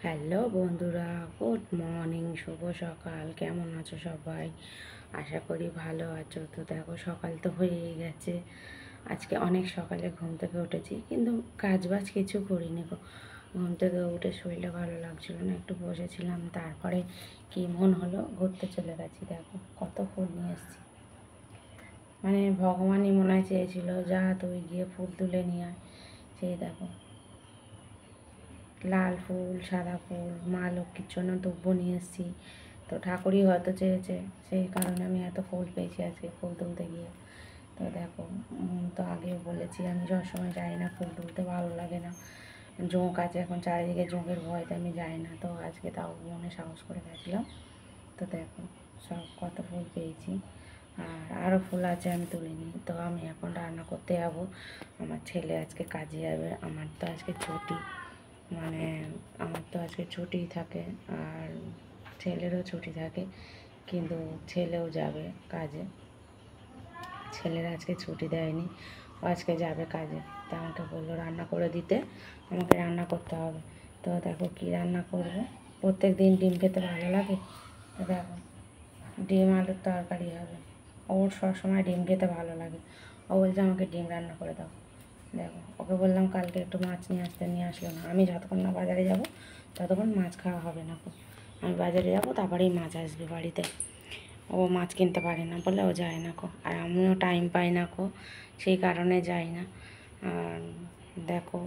Hello বন্ধুরা, good morning, শুভ সকাল। কেমন আছো সবাই? আশা করি ভালো আছো। তো দেখো, সকাল তো হয়েই গেছে। আজকে অনেক সকালে ঘুম থেকে উঠেছি, কিন্তু কাজবাজ কিছু করিনি গো। ঘুম থেকে উঠে শরীরটা ভালো লাগছিল না, একটু বসেছিলাম। তারপরে কি মন হলো, ঘুরতে চলে গেছি। দেখো কত ফুল নিয়ে এসেছি। মানে ভগবানই মনে হয় চেয়েছিল, যা তুই গিয়ে ফুল তুলে নিয়ে আয়। সেই দেখো, লাল ফুল, সাদা ফুল, মা লক্ষ্মীর জন্য দুব্বো নিয়ে এসেছি। তো ঠাকুরই হয়তো চেয়েছে, সেই কারণে আমি এত ফুল পেয়েছি আজকে ফুল তুলতে গিয়ে। তো দেখো, তো আগেও বলেছি আমি সবসময় যাই না, ফুল তুলতে ভালো লাগে না। জোঁক আছে এখন চারিদিকে, জোঁকের ভয়তে আমি যাই না। তো আজকে তাও মনে সাহস করে গেছিলাম। তো দেখো সব কত ফুল পেয়েছি। আর আরও ফুল আছে, আমি তুলিনি। তো আমি এখন রান্না করতে যাবো। আমার ছেলে আজকে কাজে যাবে, আমার তো আজকে ছুটি। মানে আমার তো আজকে ছুটি থাকে, আর ছেলেরও ছুটি থাকে, কিন্তু ছেলেও যাবে কাজে। ছেলের আজকে ছুটি দেয়নি, ও আজকে যাবে কাজে। তা আমাকে বললো রান্না করে দিতে, আমাকে রান্না করতে হবে। তো দেখো কী রান্না করবো। প্রত্যেক দিন ডিম খেতে ভালো লাগে। তো দেখো, ডিম আলুর তরকারি হবে। ওর সবসময় ডিম খেতে ভালো লাগে। ও বলছে আমাকে ডিম রান্না করে দাও। দেখো, ওকে বললাম কালকে একটু মাছ নিয়ে আসতে, নিয়ে আসলো না। আমি যতক্ষণ না বাজারে যাব ততক্ষণ মাছ খাওয়া হবে না। আমি বাজারে যাব, তারপরেই মাছ আসবে বাড়িতে। ও মাছ কিনতে পারে না বলে ও যায় না কো, আর আমিও টাইম পাই না কো, সেই কারণে যাই না। আর দেখো,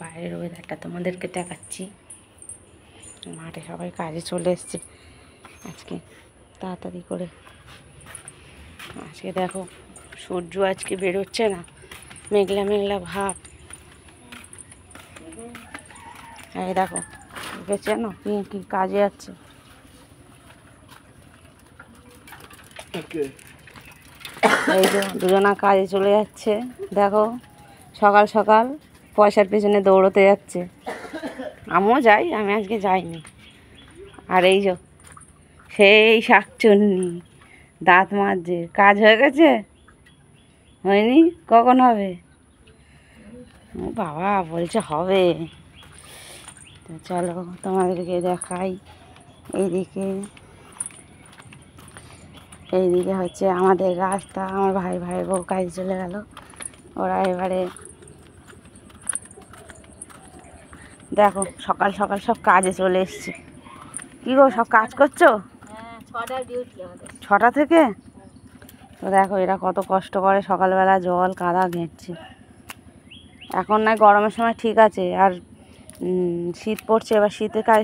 বাইরের ওয়েদারটা তোমাদেরকে দেখাচ্ছি। মাঠে সবাই কাজে চলে এসছে আজকে তাড়াতাড়ি করে। আজকে দেখো, সূর্য আজকে বেরোচ্ছে না, মেঘলা মেঘলা ভাব। এই দেখো, চেনো কি কি কাজে যাচ্ছে। এই যে দুজনা কাজে চলে যাচ্ছে। দেখো, সকাল সকাল পয়সার পেছনে দৌড়তে যাচ্ছে। আমিও যাই, আমি আজকে যাইনি। আর এই যে সেই শাকচুন্নি দাঁত মাজছে। কাজ হয়ে গেছে? হয়নি? কখন হবে? ও বাবা, বলছে হবে। তো চলো তোমাদেরকে দেখাই। এইদিকে এইদিকে হচ্ছে আমাদের রাস্তা। আমার ভাইয়ের বউ কাজে চলে গেল। ওরা এবারে দেখো সকাল সকাল সব কাজে চলে এসছে। কী গো, সব কাজ করছো? 6টা থেকে? তো দেখো এরা কত কষ্ট করে, সকালবেলা জল কাদা ঘেঁটছে। এখন নয় গরমের সময় ঠিক আছে, আর শীত পড়ছে। এবার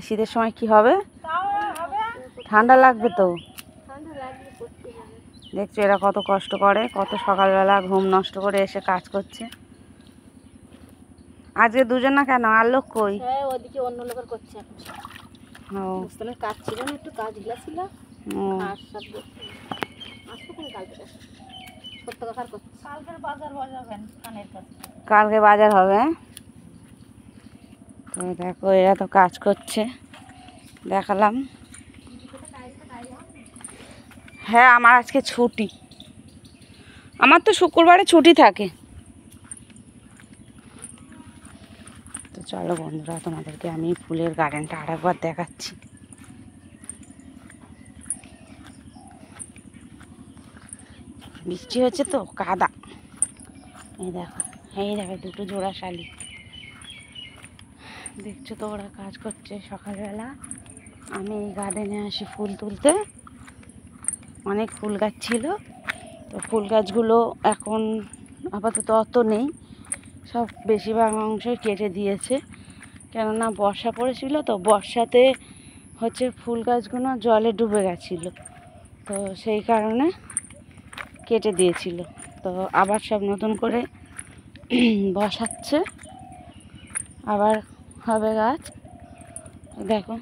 শীতের সময় কি হবে? ঠান্ডা লাগবে তো। দেখছো এরা কত কষ্ট করে, কত সকালবেলা ঘুম নষ্ট করে এসে কাজ করছে। আজকে দুজন না কেন, আর লোক কই? ওদিকে অন্য লোকের করছে এখন। কাজ ছিল না, একটু কাজগুলো ছিল। কালকে বাজার হবে। তো দেখো এরা তো কাজ করছে, দেখালাম। হ্যাঁ, আমার আজকে ছুটি। আমার তো শুক্রবারে ছুটি থাকে। তো চলো বন্ধুরা, তোমাদেরকে আমি ফুলের গার্ডেনটা আরেকবার দেখাচ্ছি। বৃষ্টি হচ্ছে তো কাদা। এই দেখো, এই দেখো দুটো জোড়া শালিক। দেখছো তো ওরা কাজ করছে সকালবেলা। আমি এই গার্ডেনে আসি ফুল তুলতে। অনেক ফুল গাছ ছিল, তো ফুল গাছগুলো এখন আপাতত অত নেই, সব বেশিরভাগ অংশই কেটে দিয়েছে। কেননা বর্ষা পড়েছিল, তো বর্ষাতে হচ্ছে ফুল গাছগুলো জলে ডুবে গেছিলো, তো সেই কারণে কেটে দিয়েছিল। তো আবার সব নতুন করে বসাচ্ছে, আবার হবে গাছ। দেখো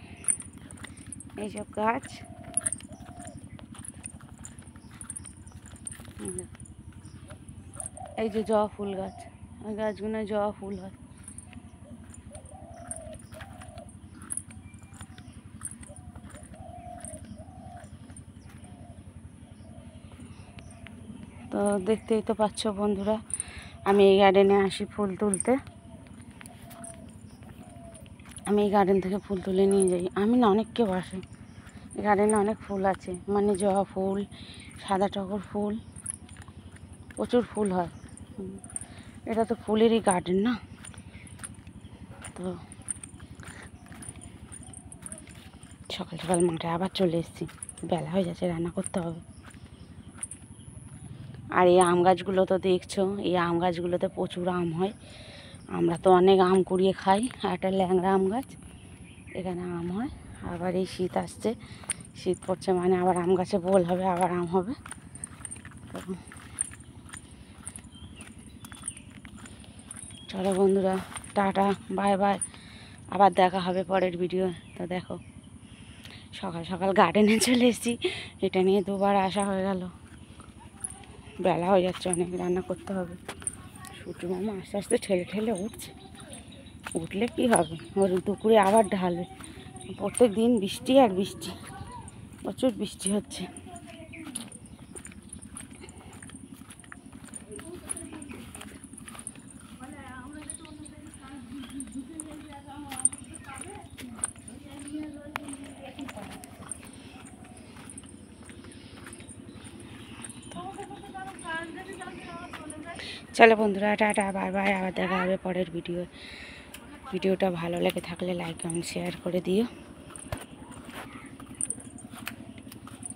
এইসব গাছ, এই যে জবা ফুল গাছ, ওই গাছগুলো জবা ফুল হয়। তো দেখতেই তো পাচ্ছ বন্ধুরা, আমি এই গার্ডেনে আসি ফুল তুলতে। আমি এই গার্ডেন থেকে ফুল তুলে নিয়ে যাই। আমি না অনেককে বাসে, গার্ডেনে অনেক ফুল আছে, মানে জবা ফুল, সাদা টগর ফুল, প্রচুর ফুল হয়। এটা তো ফুলেরই গার্ডেন না। তো সকাল সকাল মাঠে আবার চলে এসেছি, বেলা হয়ে যাচ্ছে, রান্না করতে হবে। আর এই আম গাছগুলো তো দেখছো, এই আম গাছগুলোতে প্রচুর আম হয়। আমরা তো অনেক আম কুড়িয়ে খাই। আর একটা ল্যাংড়া আম গাছ, এখানে আম হয়। আবার এই শীত আসছে, শীত পড়ছে মানে আবার আম গাছে বোল হবে, আবার আম হবে। তো চলো বন্ধুরা, টাটা, বাই বাই, আবার দেখা হবে পরের ভিডিও। তো দেখো সকাল সকাল গার্ডেনে চলে এসেছি, এটা নিয়ে দুবার আসা হয়ে গেল। বেলা হয়ে যাচ্ছে অনেক, রান্না করতে হবে। সূর্য মামা আস্তে আস্তে ঠেলে ঠেলে উঠছে, উঠলে কি হবে, ওর দুপুরে আবার ঢালবে। প্রত্যেক দিন বৃষ্টি আর বৃষ্টি, প্রচুর বৃষ্টি হচ্ছে। চলো বন্ধুরা, টাটা, বাই বাই, আবার দেখা হবে পরের ভিডিওটা ভালো লেগে থাকলে লাইক কমেন্ট শেয়ার করে দিও।